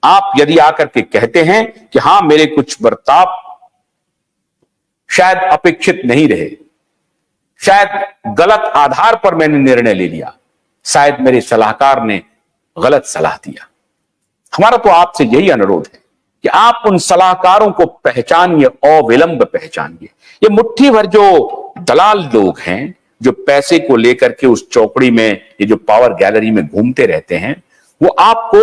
आप यदि आकर के कहते हैं कि हां मेरे कुछ बर्ताव शायद अपेक्षित नहीं रहे, शायद गलत आधार पर मैंने निर्णय ले लिया, शायद मेरे सलाहकार ने गलत सलाह दिया, हमारा तो आपसे यही अनुरोध है कि आप उन सलाहकारों को पहचानिए, अविलंब पहचानिए। ये मुट्ठी भर जो दलाल लोग हैं जो पैसे को लेकर के उस चौकड़ी में, ये जो पावर गैलरी में घूमते रहते हैं, वो आपको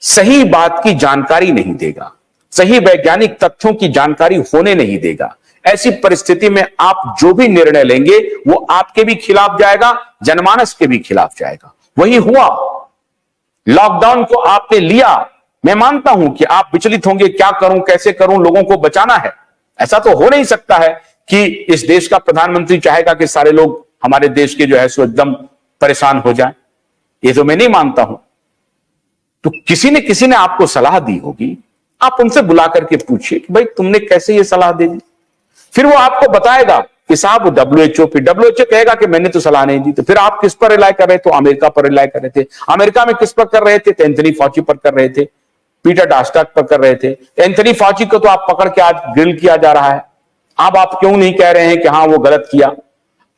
सही बात की जानकारी नहीं देगा, सही वैज्ञानिक तथ्यों की जानकारी होने नहीं देगा। ऐसी परिस्थिति में आप जो भी निर्णय लेंगे वो आपके भी खिलाफ जाएगा, जनमानस के भी खिलाफ जाएगा। वही हुआ। लॉकडाउन को आपने लिया, मैं मानता हूं कि आप विचलित होंगे, क्या करूं, कैसे करूं, लोगों को बचाना है। ऐसा तो हो नहीं सकता है कि इस देश का प्रधानमंत्री चाहेगा कि सारे लोग हमारे देश के जो है सो एकदम परेशान हो जाएं। ये तो मैं नहीं मानता हूं। तो किसी ने आपको सलाह दी होगी, आप उनसे बुला करके पूछिए कि भाई तुमने कैसे ये सलाह दे दी। फिर वो आपको बताएगा कि साहब डब्ल्यूएचओ कहेगा कि मैंने तो सलाह नहीं दी। तो फिर आप किस पर रिलाय कर रहे थे? तो अमेरिका पर रिलाय कर रहे थे। अमेरिका में किस पर कर रहे थे? तो एंथनी फॉची पर कर रहे थे, पीटर डास्टाक पर कर रहे थे। एंथनी फॉची को तो आप पकड़ के आज ग्रिल किया जा रहा है। अब आप क्यों नहीं कह रहे हैं कि हां वो गलत किया?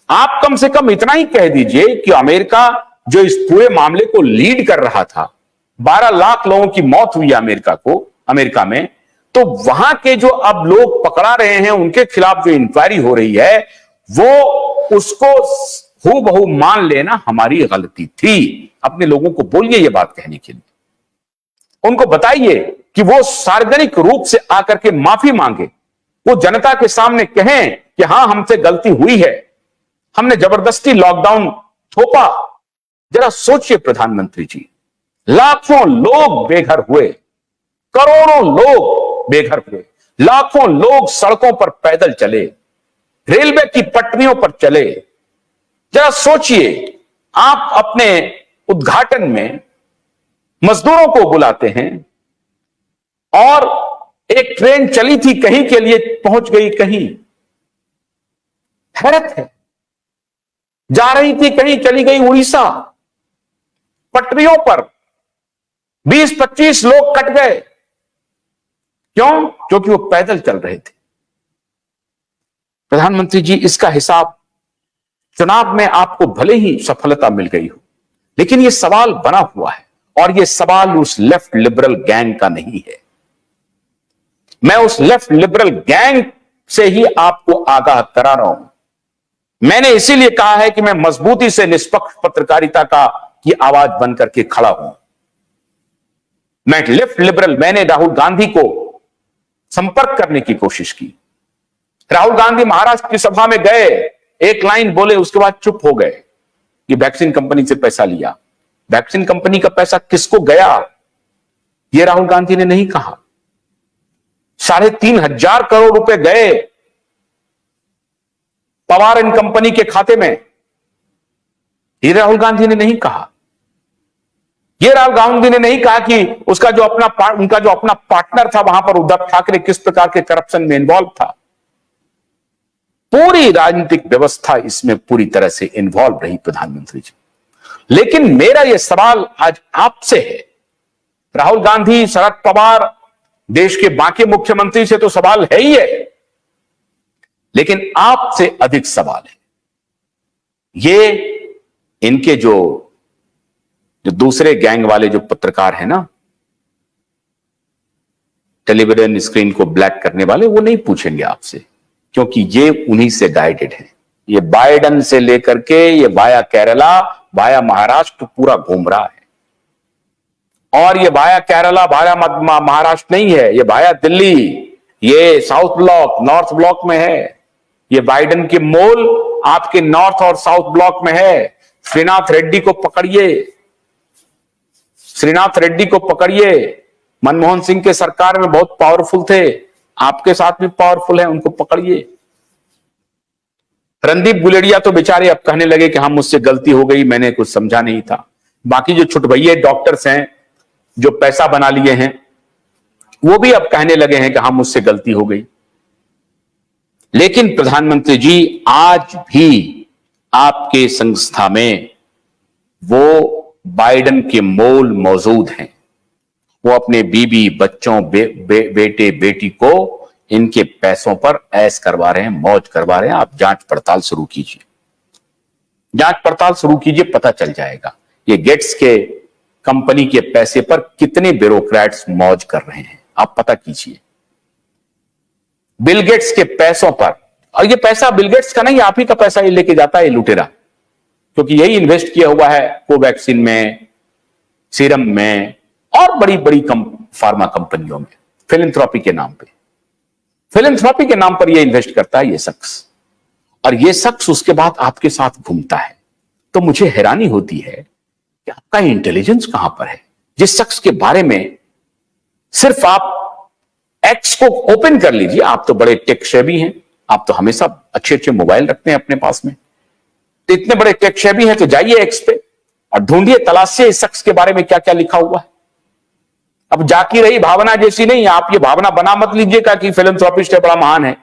आप कम से कम इतना ही कह दीजिए कि अमेरिका जो इस पूरे मामले को लीड कर रहा था, 12 लाख लोगों की मौत हुई अमेरिका में, तो वहां के जो अब लोग पकड़ा रहे हैं उनके खिलाफ जो इंक्वायरी हो रही है, वो उसको हूबहू मान लेना हमारी गलती थी। अपने लोगों को बोलिए ये बात कहने के लिए, उनको बताइए कि वो सार्वजनिक रूप से आकर के माफी मांगे, वो जनता के सामने कहें कि हां हमसे गलती हुई है, हमने जबरदस्ती लॉकडाउन थोपा। जरा सोचिए प्रधानमंत्री जी, लाखों लोग बेघर हुए, करोड़ों लोग बेघर हुए, लाखों लोग सड़कों पर पैदल चले, रेलवे की पटरियों पर चले। जरा सोचिए, आप अपने उद्घाटन में मजदूरों को बुलाते हैं और एक ट्रेन चली थी कहीं के लिए, पहुंच गई कहीं। हैरत है, जा रही थी कहीं, चली गई उड़ीसा। पटरियों पर 20-25 लोग कट गए। क्यों? क्योंकि वो पैदल चल रहे थे। प्रधानमंत्री जी, इसका हिसाब चुनाव में आपको भले ही सफलता मिल गई हो, लेकिन यह सवाल बना हुआ है, और यह सवाल उस लेफ्ट लिबरल गैंग का नहीं है। मैं उस लेफ्ट लिबरल गैंग से ही आपको आगाह करा रहा हूं। मैंने इसीलिए कहा है कि मैं मजबूती से निष्पक्ष पत्रकारिता की आवाज बनकर के खड़ा हूं। मैं लेफ्ट लिबरल, मैंने राहुल गांधी को संपर्क करने की कोशिश की। राहुल गांधी महाराष्ट्र की सभा में गए, एक लाइन बोले, उसके बाद चुप हो गए कि वैक्सीन कंपनी से पैसा लिया। वैक्सीन कंपनी का पैसा किसको गया, यह राहुल गांधी ने नहीं कहा। 3,500 करोड़ रुपए गए पवार एंड कंपनी के खाते में, यह राहुल गांधी ने नहीं कहा। यह राहुल गांधी ने नहीं कहा कि उनका जो अपना पार्टनर था वहां पर उद्धव ठाकरे किस प्रकार के करप्शन में इन्वॉल्व था। पूरी राजनीतिक व्यवस्था इसमें पूरी तरह से इन्वॉल्व रही प्रधानमंत्री जी। लेकिन मेरा यह सवाल आज आपसे है। राहुल गांधी, शरद पवार, देश के बाकी मुख्यमंत्री से तो सवाल है ही है, लेकिन आपसे अधिक सवाल है। ये इनके जो दूसरे गैंग वाले जो पत्रकार हैं ना, टेलीविजन स्क्रीन को ब्लैक करने वाले, वो नहीं पूछेंगे आपसे, क्योंकि ये उन्हीं से गाइडेड है। ये बाइडन से लेकर के ये वाया केरला, वाया महाराष्ट्र पूरा घूम रहा है। और ये वाया केरला, वाया महाराष्ट्र नहीं है, ये वाया दिल्ली, ये साउथ ब्लॉक, नॉर्थ ब्लॉक में है। ये बाइडन की मोल आपके नॉर्थ और साउथ ब्लॉक में है। श्रीनाथ रेड्डी को पकड़िए, श्रीनाथ रेड्डी को पकड़िए। मनमोहन सिंह के सरकार में बहुत पावरफुल थे, आपके साथ भी पावरफुल है, उनको पकड़िए। रणदीप गुलेरिया तो बेचारे अब कहने लगे कि हम, मुझसे गलती हो गई, मैंने कुछ समझा नहीं था। बाकी जो छुटभइये डॉक्टर्स हैं जो पैसा बना लिए हैं, वो भी अब कहने लगे हैं कि हम, मुझसे गलती हो गई। लेकिन प्रधानमंत्री जी, आज भी आपके संस्था में वो बाइडन के मोल मौजूद हैं। वो अपने बीबी बच्चों बेटे बेटी को इनके पैसों पर ऐश करवा रहे हैं, मौज करवा रहे हैं। आप जांच पड़ताल शुरू कीजिए, जांच पड़ताल शुरू कीजिए, पता चल जाएगा ये गेट्स के कंपनी के पैसे पर कितने ब्यूरोक्रेट्स मौज कर रहे हैं। आप पता कीजिए बिल गेट्स के पैसों पर। और ये पैसा बिल गेट्स का नहीं, आप ही का पैसा ये लेके जाता है ये लुटेरा, क्योंकि यही इन्वेस्ट किया हुआ है कोवैक्सीन में, सीरम में और बड़ी बड़ी फार्मा कंपनियों में, फिलैंथ्रोपी के नाम पे। फिलैंथ्रोपी के नाम पर यह इन्वेस्ट करता है ये शख्स, और ये शख्स उसके बाद आपके साथ घूमता है। तो मुझे हैरानी होती है कि आपका इंटेलिजेंस कहां पर है, जिस शख्स के बारे में सिर्फ आप एक्स को ओपन कर लीजिए। आप तो बड़े टेक सेवी हैं, आप तो हमेशा अच्छे अच्छे मोबाइल रखते हैं अपने पास में, तो इतने बड़े टेक सेवी हैं तो जाइए एक्स पे और ढूंढिए, तलाशिए इस शख्स के बारे में क्या क्या लिखा हुआ है। अब जाकी रही भावना जैसी नहीं, आप ये भावना बना मत लीजिएगा कि फिलैंथ्रोपिस्ट है, बड़ा महान है।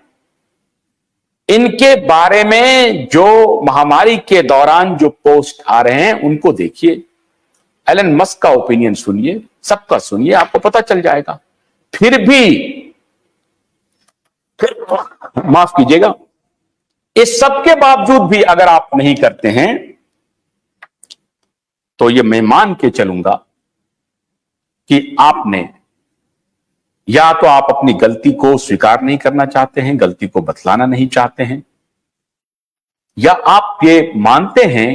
इनके बारे में जो महामारी के दौरान जो पोस्ट आ रहे हैं उनको देखिए, एलन मस्क का ओपिनियन सुनिए, सबका सुनिए, आपको पता चल जाएगा। फिर माफ कीजिएगा, इस सब के बावजूद भी अगर आप नहीं करते हैं तो ये मैं मान के चलूंगा कि आपने या तो आप अपनी गलती को स्वीकार नहीं करना चाहते हैं, गलती को बतलाना नहीं चाहते हैं, या आप ये मानते हैं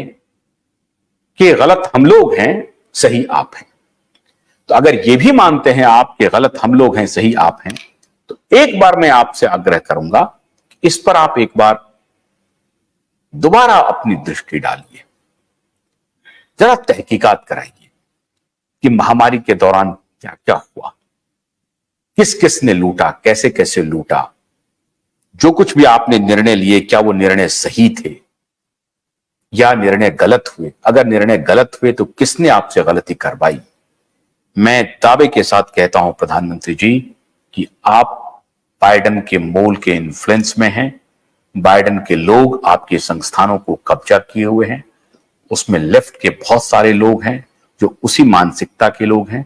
कि गलत हम लोग हैं, सही आप हैं। तो अगर ये भी मानते हैं आप कि गलत हम लोग हैं, सही आप हैं, तो एक बार मैं आपसे आग्रह करूंगा कि इस पर आप एक बार दोबारा अपनी दृष्टि डालिए, जरा तहकीकात कराइए कि महामारी के दौरान क्या क्या हुआ, किस किस ने लूटा, कैसे कैसे लूटा, जो कुछ भी आपने निर्णय लिए क्या वो निर्णय सही थे या निर्णय गलत हुए। अगर निर्णय गलत हुए तो किसने आपसे गलती करवाई। मैं दावे के साथ कहता हूं प्रधानमंत्री जी कि आप बाइडेन के मोल के इन्फ्लुएंस में हैं, बाइडेन के लोग आपके संस्थानों को कब्जा किए हुए हैं, उसमें लेफ्ट के बहुत सारे लोग हैं जो उसी मानसिकता के लोग हैं,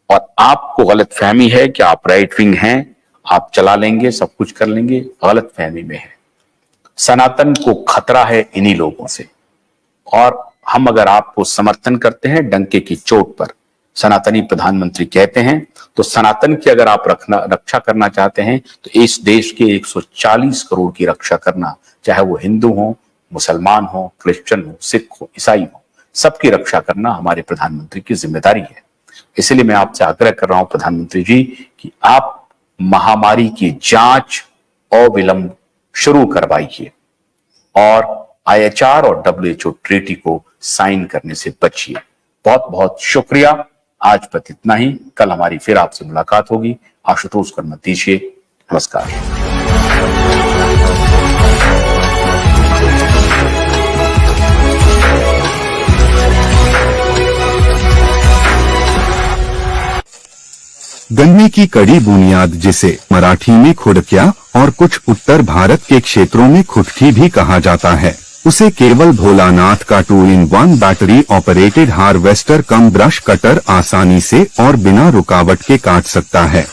और आपको गलतफहमी है कि आप राइट विंग हैं, आप चला लेंगे, सब कुछ कर लेंगे, गलतफहमी में है। सनातन को खतरा है इन्हीं लोगों से, और हम अगर आपको समर्थन करते हैं डंके की चोट पर, सनातनी प्रधानमंत्री कहते हैं, तो सनातन की अगर आप रक्षा करना चाहते हैं तो इस देश के 140 करोड़ की रक्षा करना, चाहे वो हिंदू हो, मुसलमान हो, क्रिश्चियन हो, सिख हो, ईसाई हो, सबकी रक्षा करना हमारे प्रधानमंत्री की जिम्मेदारी है। इसलिए मैं आपसे आग्रह कर रहा हूं प्रधानमंत्री जी कि आप महामारी की जांच अविलंब शुरू करवाइए और IHR और WHO ट्रीटी को साइन करने से बचिए। बहुत बहुत शुक्रिया। आज पर इतना ही, कल हमारी फिर आपसे मुलाकात होगी। आशुतोष को मत दीजिए। नमस्कार। गन्ने की कड़ी बुनियाद, जिसे मराठी में खुड़किया और कुछ उत्तर भारत के क्षेत्रों में खुटकी भी कहा जाता है, उसे केवल भोलानाथ का 2-in-1 बैटरी ऑपरेटेड हार्वेस्टर कम ब्रश कटर आसानी से और बिना रुकावट के काट सकता है।